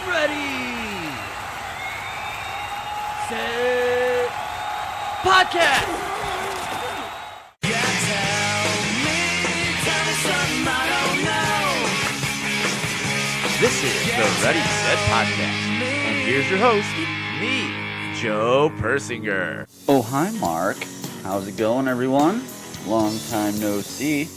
Ready, set, podcast! This is the Ready, Set podcast. And here's your host, me, Joe Persinger. Oh, hi, Mark. How's it going, everyone? Long time no see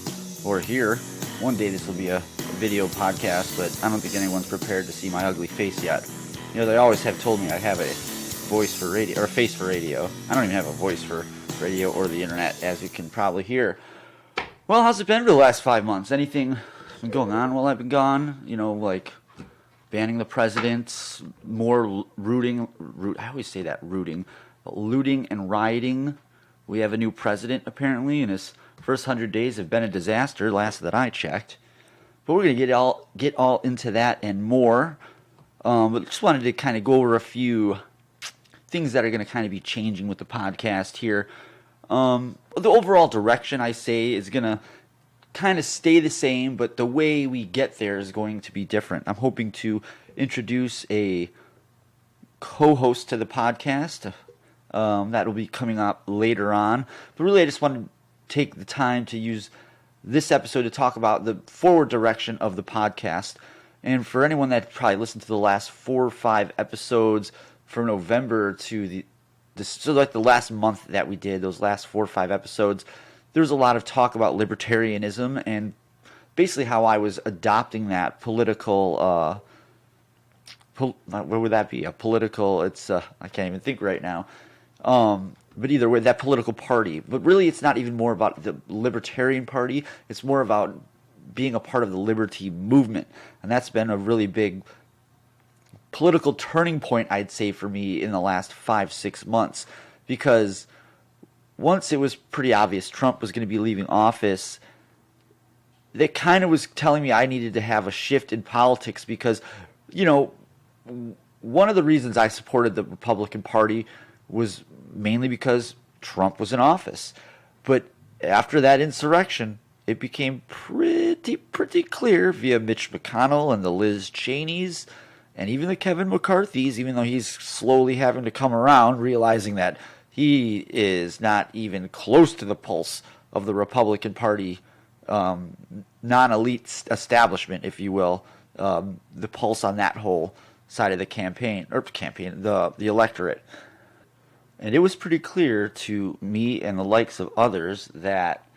or hear. One day this will be a video podcast, but I don't think anyone's prepared to see my ugly face yet. You know, they always have told me I have a voice for radio, or a face for radio. I don't even have a voice for radio or the internet, as you can probably hear. Well, how's it been for the last 5 months? Anything been going on while I've been gone? You know, like banning the president, more I always say that, looting and rioting. We have a new president, apparently, and his first 100 days have been a disaster, last that I checked. But we're going to get all into that and more. But just wanted to kind of go over a few things that are going to kind of be changing with the podcast here. The overall direction, I say, is going to kind of stay the same, but the way we get there is going to be different. I'm hoping to introduce a co-host to the podcast. That will be coming up later on. But really, I just wanted to take the time to use this episode to talk about the forward direction of the podcast. And for anyone that probably listened to the last 4 or 5 episodes from November to so like the last month that we did, those last 4 or 5 episodes, there was a lot of talk about libertarianism and basically how I was adopting that political, what would that be? I can't even think right now. But either way, that political party. But really, it's not even more about the Libertarian Party. It's more about being a part of the liberty movement. And that's been a really big political turning point, I'd say, for me in the last 5-6 months. Because once it was pretty obvious Trump was going to be leaving office, that kind of was telling me I needed to have a shift in politics because, you know, one of the reasons I supported the Republican Party was mainly because Trump was in office. But after that insurrection, it became pretty clear via Mitch McConnell and the Liz Cheneys and even the Kevin McCarthy's, even though he's slowly having to come around, realizing that he is not even close to the pulse of the Republican Party non-elite establishment, if you will, the pulse on that whole side of the the electorate. And it was pretty clear to me and the likes of others that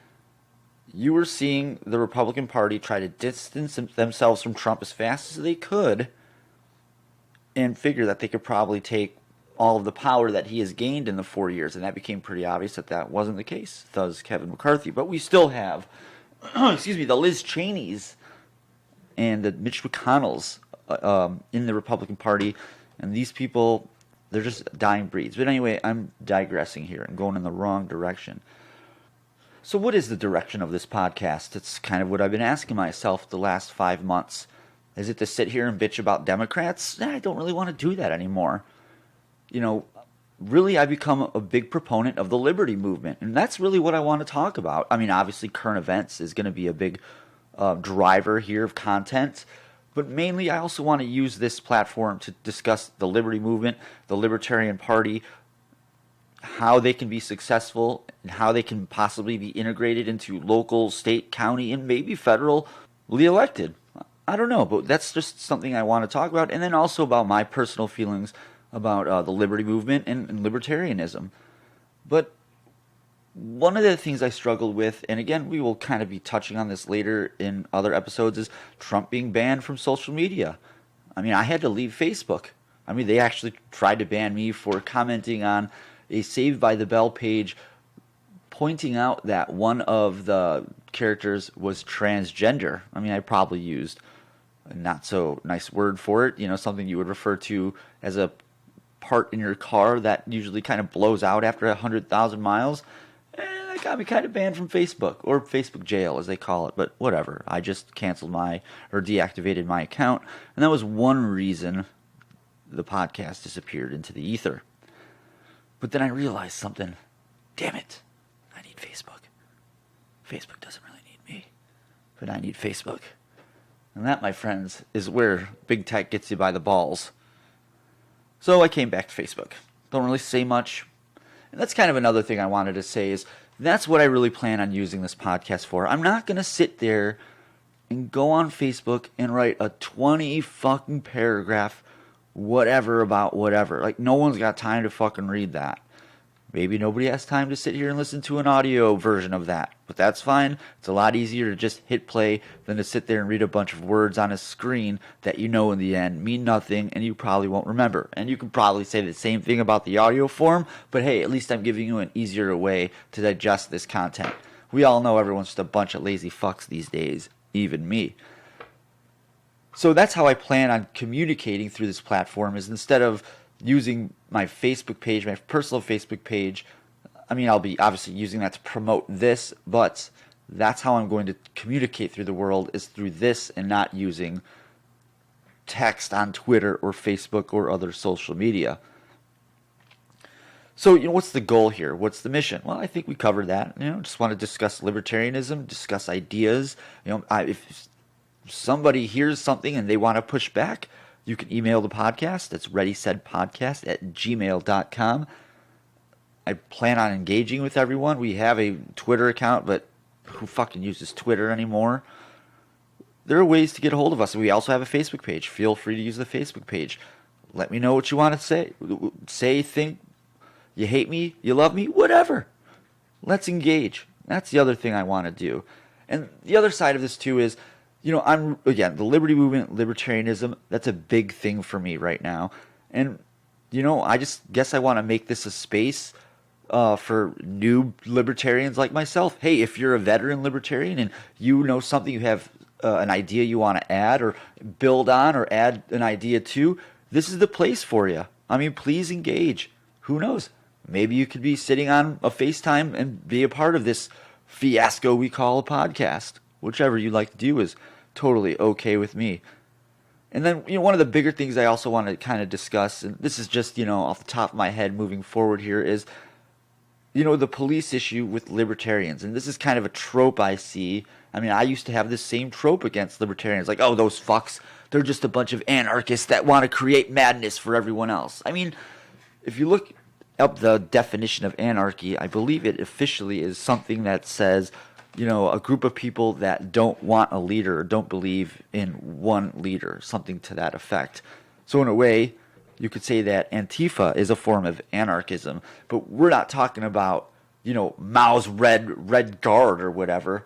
you were seeing the Republican Party try to distance themselves from Trump as fast as they could and figure that they could probably take all of the power that he has gained in the 4 years. And that became pretty obvious that wasn't the case. Thus, Kevin McCarthy. But we still have, the Liz Cheneys and the Mitch McConnells in the Republican Party. And these people, they're just dying breeds. But anyway, I'm digressing here. I'm going in the wrong direction. So what is the direction of this podcast? It's kind of what I've been asking myself the last 5 months. Is it to sit here and bitch about Democrats? I don't really want to do that anymore. You know, really I've become a big proponent of the liberty movement. And that's really what I want to talk about. I mean, obviously current events is going to be a big driver here of content. But mainly, I also want to use this platform to discuss the liberty movement, the Libertarian Party, how they can be successful, and how they can possibly be integrated into local, state, county, and maybe federally elected. I don't know, but that's just something I want to talk about. And then also about my personal feelings about the liberty movement and libertarianism. But one of the things I struggled with, and again, we will kind of be touching on this later in other episodes, is Trump being banned from social media. I mean, I had to leave Facebook. I mean, they actually tried to ban me for commenting on a Saved by the Bell page, pointing out that one of the characters was transgender. I mean, I probably used a not so nice word for it, you know, something you would refer to as a part in your car that usually kind of blows out after 100,000 miles. And that got me kind of banned from Facebook, or Facebook jail as they call it, but whatever. I just deactivated my account, and that was one reason the podcast disappeared into the ether. But then I realized something. Damn it. I need Facebook. Facebook doesn't really need me, but I need Facebook. And that, my friends, is where big tech gets you by the balls. So I came back to Facebook. Don't really say much. And that's kind of another thing I wanted to say is that's what I really plan on using this podcast for. I'm not going to sit there and go on Facebook and write a 20 fucking paragraph whatever about whatever. Like, no one's got time to fucking read that. Maybe nobody has time to sit here and listen to an audio version of that. But that's fine. It's a lot easier to just hit play than to sit there and read a bunch of words on a screen that in the end mean nothing and you probably won't remember. And you can probably say the same thing about the audio form, but hey, at least I'm giving you an easier way to digest this content. We all know everyone's just a bunch of lazy fucks these days, even me. So that's how I plan on communicating through this platform, is instead of using my Facebook page, my personal Facebook page, I'll be obviously using that to promote this, but that's how I'm going to communicate through the world, is through this and not using text on Twitter or Facebook or other social media. So, what's the goal here? What's the mission? Well, I think we covered that. Just want to discuss libertarianism, discuss ideas. If somebody hears something and they want to push back, you can email the podcast. That's readysaidpodcast@gmail.com. I plan on engaging with everyone. We have a Twitter account, but who fucking uses Twitter anymore? There are ways to get a hold of us. We also have a Facebook page. Feel free to use the Facebook page. Let me know what you want to say. Say, think, you hate me, you love me, whatever. Let's engage. That's the other thing I want to do. And the other side of this too is, the liberty movement, libertarianism, that's a big thing for me right now. And, I just guess I want to make this a space for new libertarians like myself. Hey, if you're a veteran libertarian and you know something, you have an idea you want to add or build on or add an idea to, this is the place for you. Please engage. Who knows? Maybe you could be sitting on a FaceTime and be a part of this fiasco we call a podcast. Whichever you like to do is totally okay with me. And then, one of the bigger things I also want to kind of discuss, and this is just, off the top of my head moving forward here, is, the police issue with libertarians. And this is kind of a trope I see. I used to have this same trope against libertarians. Like, oh, those fucks, they're just a bunch of anarchists that want to create madness for everyone else. If you look up the definition of anarchy, I believe it officially is something that says, a group of people that don't want a leader or don't believe in one leader, something to that effect. So in a way, you could say that Antifa is a form of anarchism, but we're not talking about, Mao's Red Guard or whatever.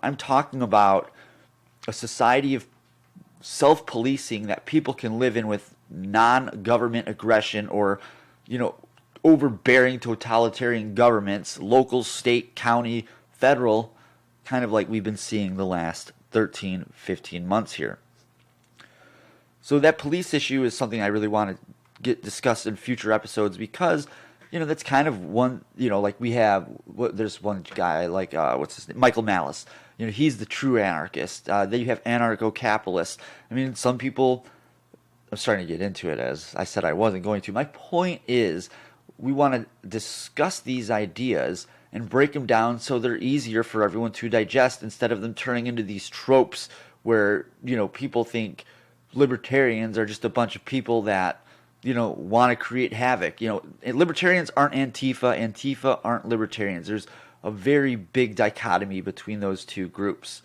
I'm talking about a society of self-policing that people can live in with non-government aggression or, overbearing totalitarian governments, local, state, county, federal, kind of like we've been seeing the last 13, 15 months here. So that police issue is something I really want to get discussed in future episodes because, that's kind of one, like we have, there's one guy like, what's his name? Michael Malice. He's the true anarchist. Then you have anarcho-capitalists. Some people, I'm starting to get into it as I said I wasn't going to. My point is, we want to discuss these ideas and break them down so they're easier for everyone to digest instead of them turning into these tropes where, people think libertarians are just a bunch of people that, want to create havoc. Libertarians aren't Antifa. Antifa aren't libertarians. There's a very big dichotomy between those two groups.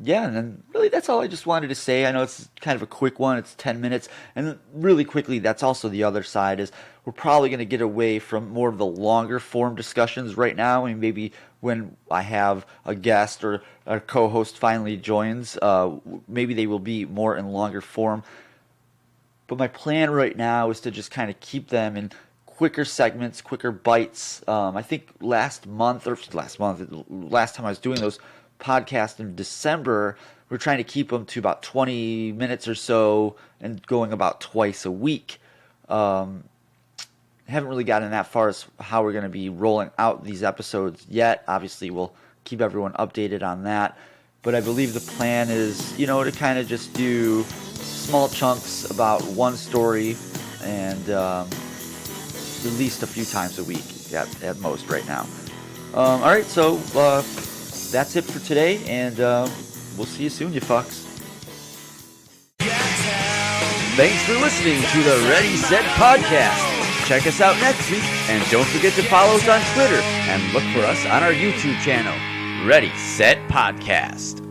Yeah, and then really that's all I just wanted to say. I know it's kind of a quick one. It's 10 minutes. And really quickly, that's also the other side is we're probably going to get away from more of the longer form discussions right now. Maybe when I have a guest or a co-host finally joins, maybe they will be more in longer form. But my plan right now is to just kind of keep them in quicker segments, quicker bites. I think last time I was doing those podcast in December, we're trying to keep them to about 20 minutes or so and going about twice a week. Haven't really gotten that far as how we're going to be rolling out these episodes yet. Obviously, we'll keep everyone updated on that. But I believe the plan is, to kind of just do small chunks about one story and at least a few times a week at most right now. All right, so that's it for today, and we'll see you soon, you fucks. Thanks for listening to the Ready Set Podcast. Check us out next week, and don't forget to follow us on Twitter and look for us on our YouTube channel, Ready Set Podcast.